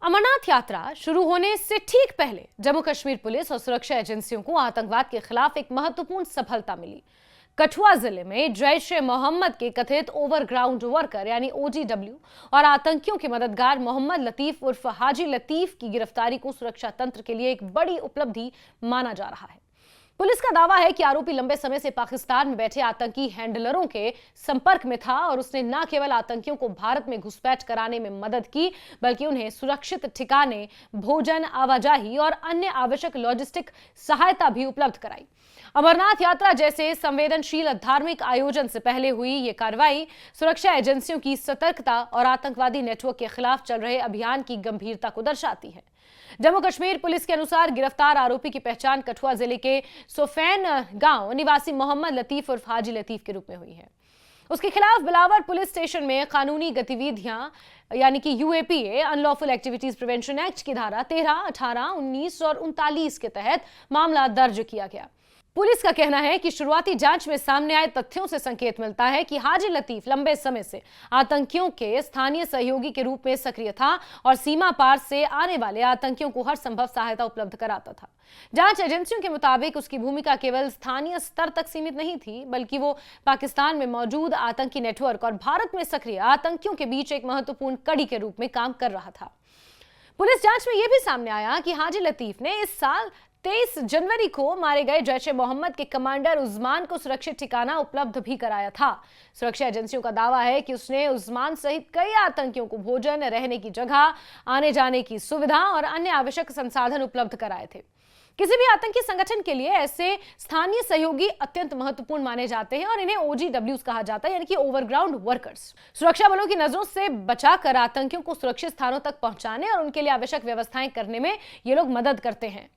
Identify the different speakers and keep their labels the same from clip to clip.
Speaker 1: अमरनाथ यात्रा शुरू होने से ठीक पहले जम्मू कश्मीर पुलिस और सुरक्षा एजेंसियों को आतंकवाद के खिलाफ एक महत्वपूर्ण सफलता मिली। कठुआ जिले में जैश ए मोहम्मद के कथित ओवरग्राउंड वर्कर यानी ओजीडब्ल्यू और आतंकियों के मददगार मोहम्मद लतीफ उर्फ हाजी लतीफ की गिरफ्तारी को सुरक्षा तंत्र के लिए एक बड़ी उपलब्धि माना जा रहा है। पुलिस का दावा है कि आरोपी लंबे समय से पाकिस्तान में बैठे आतंकी हैंडलरों के संपर्क में था और उसने न केवल आतंकियों को भारत में घुसपैठ कराने में मदद की, बल्कि उन्हें सुरक्षित ठिकाने, भोजन, आवाजाही और अन्य आवश्यक लॉजिस्टिक सहायता भी उपलब्ध कराई। अमरनाथ यात्रा जैसे संवेदनशील धार्मिक आयोजन से पहले हुई ये कार्रवाई सुरक्षा एजेंसियों की सतर्कता और आतंकवादी नेटवर्क के खिलाफ चल रहे अभियान की गंभीरता को दर्शाती है। जम्मू कश्मीर पुलिस के अनुसार गिरफ्तार आरोपी की पहचान कठुआ जिले के सोफैन गांव निवासी मोहम्मद लतीफ उर्फ हाजी लतीफ के रूप में हुई है। उसके खिलाफ बिलावर पुलिस स्टेशन में कानूनी गतिविधियां यानी कि UAPA unlawful activities prevention act की धारा 13, 18, 19 और 39 के तहत मामला दर्ज किया गया। पुलिस का कहना है कि शुरुआती जांच में सामने आए तथ्यों से संकेत मिलता है कि हाजी लतीफ लंबे समय से आतंकियों के स्थानीय सहयोगी के रूप में सक्रिय था और सीमा पार से आने वाले आतंकियों को हर संभव सहायता उपलब्ध कराता था। जांच एजेंसियों के मुताबिक उसकी भूमिका केवल स्थानीय स्तर तक सीमित नहीं थी, बल्कि वो पाकिस्तान में मौजूद आतंकी नेटवर्क और भारत में सक्रिय आतंकियों के बीच एक महत्वपूर्ण कड़ी के रूप में काम कर रहा था। पुलिस जांच में यह भी सामने आया कि हाजी लतीफ ने इस साल 23 जनवरी को मारे गए जैश ए मोहम्मद के कमांडर उस्मान को सुरक्षित ठिकाना उपलब्ध भी कराया था। सुरक्षा एजेंसियों का दावा है कि उसने उस्मान सहित कई आतंकियों को भोजन, रहने की जगह, आने जाने की सुविधा और अन्य आवश्यक संसाधन उपलब्ध कराए थे। किसी भी आतंकी संगठन के लिए ऐसे स्थानीय सहयोगी अत्यंत महत्वपूर्ण माने जाते हैं और इन्हें ओजीडब्ल्यूज कहा जाता है, यानी कि ओवरग्राउंड वर्कर्स। सुरक्षा बलों की नजरों से बचाकर आतंकियों को सुरक्षित स्थानों तक पहुंचाने और उनके लिए आवश्यक व्यवस्थाएं करने में ये लोग मदद करते हैं।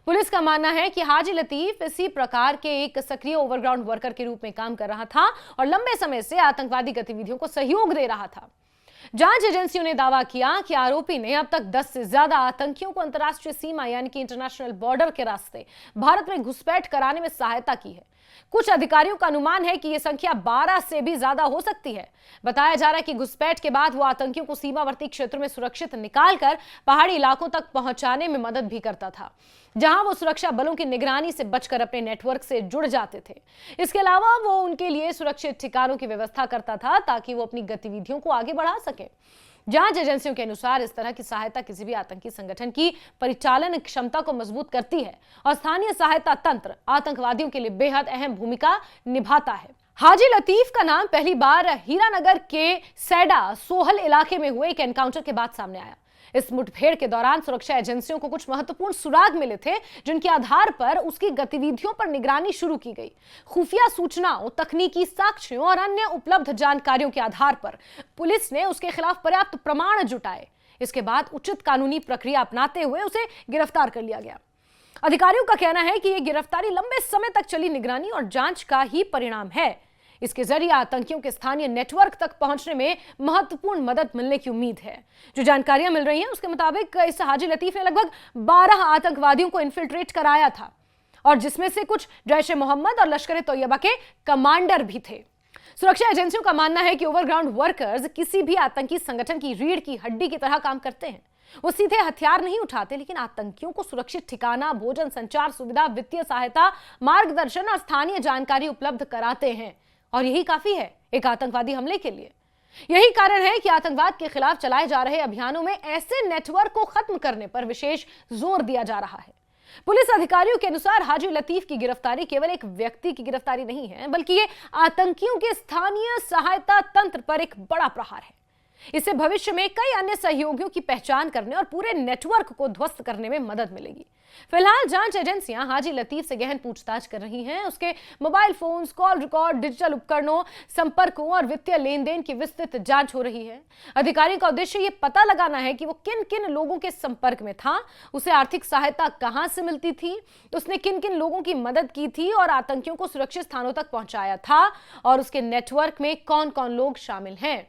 Speaker 1: पुलिस का मानना है कि हाजी लतीफ इसी प्रकार के एक सक्रिय ओवरग्राउंड वर्कर के रूप में काम कर रहा था और लंबे समय से आतंकवादी गतिविधियों को सहयोग दे रहा था। जांच एजेंसियों ने दावा किया कि आरोपी ने अब तक 10 से ज्यादा आतंकियों को अंतर्राष्ट्रीय सीमा यानी कि इंटरनेशनल बॉर्डर के रास्ते भारत में घुसपैठ कराने में सहायता की है। कुछ अधिकारियों का अनुमान है कि यह संख्या 12 से भी ज्यादा हो सकती है। बताया जा रहा है कि घुसपैठ के बाद वो आतंकियों को सीमावर्ती क्षेत्रों में सुरक्षित निकालकर पहाड़ी इलाकों तक पहुंचाने में मदद भी करता था, जहां वो सुरक्षा बलों की निगरानी से बचकर अपने नेटवर्क से जुड़ जाते थे। इसके अलावा वो उनके लिए सुरक्षित ठिकानों की व्यवस्था करता था ताकि वो अपनी गतिविधियों को आगे बढ़ा सके। जांच एजेंसियों के अनुसार इस तरह की सहायता किसी भी आतंकी संगठन की परिचालन क्षमता को मजबूत करती है और स्थानीय सहायता तंत्र आतंकवादियों के लिए बेहद अहम भूमिका निभाता है। हाजी लतीफ का नाम पहली बार हीरानगर के सैडा सोहल इलाके में हुए एक एनकाउंटर के बाद सामने आया। इस मुठभेड़ के दौरान सुरक्षा एजेंसियों को कुछ महत्वपूर्ण सुराग मिले थे, जिनके आधार पर उसकी गतिविधियों पर निगरानी शुरू की गई। खुफिया सूचनाओं, तकनीकी साक्ष्यों और अन्य उपलब्ध जानकारियों के आधार पर पुलिस ने उसके खिलाफ पर्याप्त प्रमाण जुटाए। इसके बाद उचित कानूनी प्रक्रिया अपनाते हुए उसे गिरफ्तार कर लिया गया। अधिकारियों का कहना है कि यह गिरफ्तारी लंबे समय तक चली निगरानी और जांच का ही परिणाम है। इसके जरिए आतंकियों के स्थानीय नेटवर्क तक पहुंचने में महत्वपूर्ण मदद मिलने की उम्मीद है। जो जानकारियां मिल रही हैं उसके मुताबिक इस हाजी लतीफ ने लगभग 12 आतंकवादियों को इन्फिल्ट्रेट कराया था और जिसमें से कुछ जैश ए मोहम्मद और लश्कर ए तैयबा के कमांडर भी थे। सुरक्षा एजेंसियों का मानना है कि ओवरग्राउंड वर्कर्स किसी भी आतंकी संगठन की रीढ़ की हड्डी की तरह काम करते हैं। वो सीधे हथियार नहीं उठाते, लेकिन आतंकियों को सुरक्षित ठिकाना, भोजन, संचार सुविधा, वित्तीय सहायता, मार्गदर्शन और स्थानीय जानकारी उपलब्ध कराते हैं। और यही काफी है एक आतंकवादी हमले के लिए। यही कारण है कि आतंकवाद के खिलाफ चलाए जा रहे अभियानों में ऐसे नेटवर्क को खत्म करने पर विशेष जोर दिया जा रहा है। पुलिस अधिकारियों के अनुसार हाजी लतीफ की गिरफ्तारी केवल एक व्यक्ति की गिरफ्तारी नहीं है, बल्कि ये आतंकियों के स्थानीय सहायता तंत्र पर एक बड़ा प्रहार है। इससे भविष्य में कई अन्य सहयोगियों की पहचान करने और पूरे नेटवर्क को ध्वस्त करने में मदद मिलेगी। फिलहाल जांच एजेंसियां हाजी लतीफ से गहन पूछताछ कर रही हैं। उसके mobile phones, call record, digital उपकरणों, संपर्कों और वित्तीय लेन देन की विस्तृत जांच हो रही है। अधिकारियों का उद्देश्य ये पता लगाना है कि वो किन किन लोगों के संपर्क में था, उसे आर्थिक सहायता कहां से मिलती थी, उसने किन किन लोगों की मदद की थी और आतंकियों को सुरक्षित स्थानों तक पहुंचाया था, और उसके नेटवर्क में कौन कौन लोग शामिल हैं।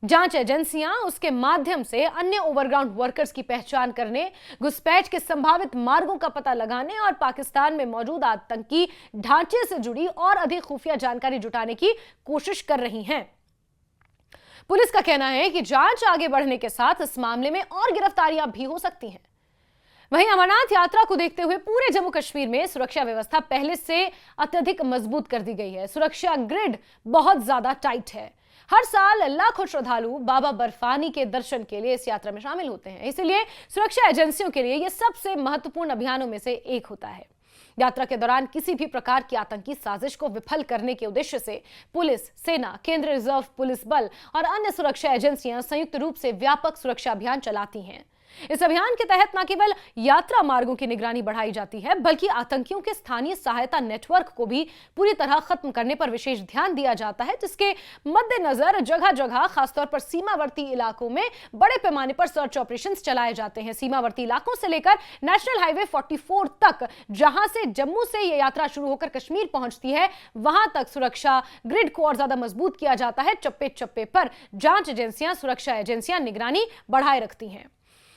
Speaker 1: जांच एजेंसियां उसके माध्यम से अन्य ओवरग्राउंड वर्कर्स की पहचान करने, घुसपैठ के संभावित मार्गों का पता लगाने और पाकिस्तान में मौजूद आतंकी ढांचे से जुड़ी और अधिक खुफिया जानकारी जुटाने की कोशिश कर रही हैं। पुलिस का कहना है कि जांच आगे बढ़ने के साथ इस मामले में और गिरफ्तारियां भी हो सकती हैं। वहीं अमरनाथ यात्रा को देखते हुए पूरे जम्मू कश्मीर में सुरक्षा व्यवस्था पहले से अत्यधिक मजबूत कर दी गई है। सुरक्षा ग्रिड बहुत ज्यादा टाइट है। हर साल लाखों श्रद्धालु बाबा बर्फानी के दर्शन के लिए इस यात्रा में शामिल होते हैं, इसलिए सुरक्षा एजेंसियों के लिए यह सबसे महत्वपूर्ण अभियानों में से एक होता है। यात्रा के दौरान किसी भी प्रकार की आतंकी साजिश को विफल करने के उद्देश्य से पुलिस, सेना, केंद्रीय रिजर्व पुलिस बल और अन्य सुरक्षा एजेंसियां संयुक्त रूप से व्यापक सुरक्षा अभियान चलाती हैं। इस अभियान के तहत न केवल यात्रा मार्गों की निगरानी बढ़ाई जाती है, बल्कि आतंकियों के स्थानीय सहायता नेटवर्क को भी पूरी तरह खत्म करने पर विशेष ध्यान दिया जाता है, जिसके मद्देनजर जगह जगह खासतौर पर सीमावर्ती इलाकों में बड़े पैमाने पर सर्च ऑपरेशंस चलाए जाते हैं। सीमावर्ती इलाकों से लेकर नेशनल हाईवे 44 तक, जहां से जम्मू से यह यात्रा शुरू होकर कश्मीर पहुंचती है, वहां तक सुरक्षा ग्रिड को और ज्यादा मजबूत किया जाता है। चप्पे चप्पे पर जांच एजेंसियां, सुरक्षा एजेंसियां निगरानी बढ़ाए रखती हैं।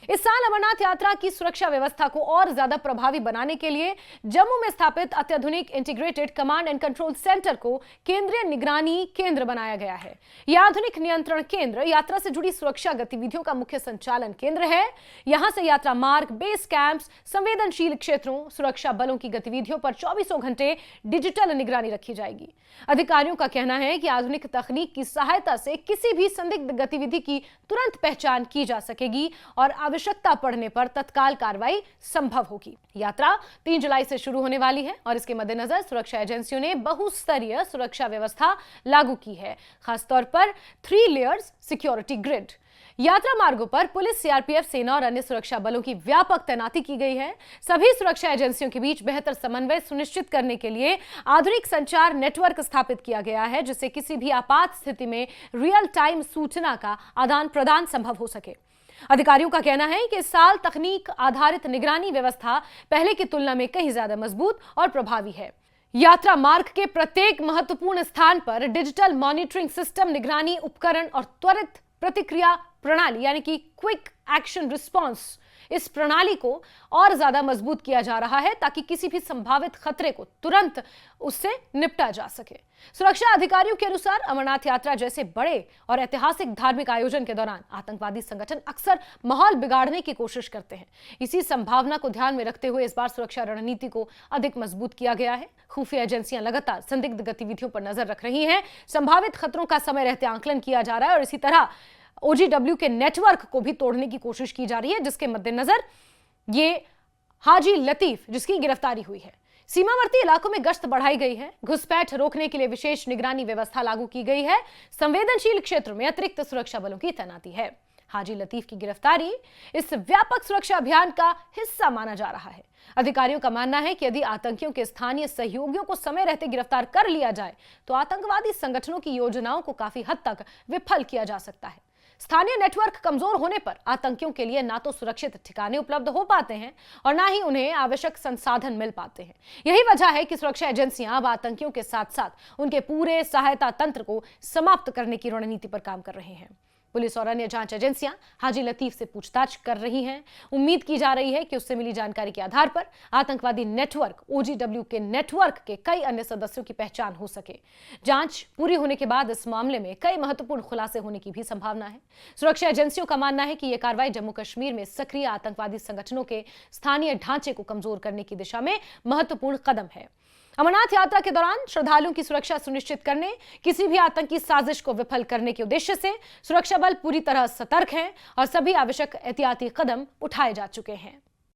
Speaker 1: इस साल अमरनाथ यात्रा की सुरक्षा व्यवस्था को और ज्यादा प्रभावी बनाने के लिए जम्मू में स्थापित अत्याधुनिक integrated command and control centre को केंद्रीय निगरानी केंद्र बनाया गया है। यह आधुनिक नियंत्रण केंद्र यात्रा से जुड़ी सुरक्षा गतिविधियों का मुख्य संचालन केंद्र है। यहां से यात्रा मार्ग, बेस कैंप्स, संवेदनशील क्षेत्रों, सुरक्षा बलों की गतिविधियों पर 24 घंटे डिजिटल निगरानी रखी जाएगी। अधिकारियों का कहना है कि आधुनिक तकनीक की सहायता से किसी भी संदिग्ध गतिविधि की तुरंत पहचान की जा सकेगी और आवश्यकता पड़ने पर तत्काल कार्रवाई संभव होगी। यात्रा 3 जुलाई से शुरू होने वाली है और इसके मद्देनजर सुरक्षा एजेंसियों ने बहुस्तरीय सुरक्षा व्यवस्था लागू की है, खासतौर पर 3 लेयर्स सिक्योरिटी ग्रिड। यात्रा मार्गों पर पुलिस, सीआरपीएफ, सेना और अन्य सुरक्षा बलों की व्यापक तैनाती की गई है। सभी सुरक्षा एजेंसियों के बीच बेहतर समन्वय सुनिश्चित करने के लिए आधुनिक संचार नेटवर्क स्थापित किया गया है, जिससे किसी भी आपात स्थिति में रियल टाइम सूचना का आदान प्रदान संभव हो सके। अधिकारियों का कहना है कि इस साल तकनीक आधारित निगरानी व्यवस्था पहले की तुलना में कहीं ज्यादा मजबूत और प्रभावी है। यात्रा मार्ग के प्रत्येक महत्वपूर्ण स्थान पर डिजिटल मॉनिटरिंग सिस्टम, निगरानी उपकरण और त्वरित प्रतिक्रिया प्रणाली यानी कि क्विक एक्शन रिस्पांस, इस प्रणाली को और ज्यादा मजबूत किया जा रहा है ताकि किसी भी संभावित खतरे को तुरंत उससे निपटा जा सके। सुरक्षा अधिकारियों के अनुसार अमरनाथ यात्रा जैसे बड़े और ऐतिहासिक धार्मिक आयोजन के दौरान आतंकवादी संगठन अक्सर माहौल बिगाड़ने की कोशिश करते हैं। इसी संभावना को ध्यान में रखते हुए इस बार सुरक्षा रणनीति को अधिक मजबूत किया गया है। खुफिया एजेंसियां लगातार संदिग्ध गतिविधियों पर नजर रख रही हैं। संभावित खतरों का समय रहते आंकलन किया जा रहा है और इसी तरह OGW के नेटवर्क को भी तोड़ने की कोशिश की जा रही है, जिसके मद्देनजर ये हाजी लतीफ, जिसकी गिरफ्तारी हुई है। सीमावर्ती इलाकों में गश्त बढ़ाई गई है। घुसपैठ रोकने के लिए विशेष निगरानी व्यवस्था लागू की गई है। संवेदनशील क्षेत्रों में अतिरिक्त सुरक्षा बलों की तैनाती है। हाजी लतीफ की गिरफ्तारी इस व्यापक सुरक्षा अभियान का हिस्सा माना जा रहा है। अधिकारियों का मानना है कि यदि आतंकियों के स्थानीय सहयोगियों को समय रहते गिरफ्तार कर लिया जाए तो आतंकवादी संगठनों की योजनाओं को काफी हद तक विफल किया जा सकता है। स्थानीय नेटवर्क कमजोर होने पर आतंकियों के लिए ना तो सुरक्षित ठिकाने उपलब्ध हो पाते हैं और ना ही उन्हें आवश्यक संसाधन मिल पाते हैं। यही वजह है कि सुरक्षा एजेंसियां अब आतंकियों के साथ साथ उनके पूरे सहायता तंत्र को समाप्त करने की रणनीति पर काम कर रहे हैं। पुलिस और अन्य जांच एजेंसियां हाजी लतीफ से पूछताछ कर रही हैं। उम्मीद की जा रही है कि उससे मिली जानकारी के आधार पर आतंकवादी नेटवर्क OGW के नेटवर्क के कई अन्य सदस्यों की पहचान हो सके। जांच पूरी होने के बाद इस मामले में कई महत्वपूर्ण खुलासे होने की भी संभावना है। सुरक्षा एजेंसियों का मानना है कि यह कार्रवाई जम्मू कश्मीर में सक्रिय आतंकवादी संगठनों के स्थानीय ढांचे को कमजोर करने की दिशा में महत्वपूर्ण कदम है। अमरनाथ यात्रा के दौरान श्रद्धालुओं की सुरक्षा सुनिश्चित करने, किसी भी आतंकी साजिश को विफल करने के उद्देश्य से सुरक्षा बल पूरी तरह सतर्क हैं और सभी आवश्यक एहतियाती कदम उठाए जा चुके हैं।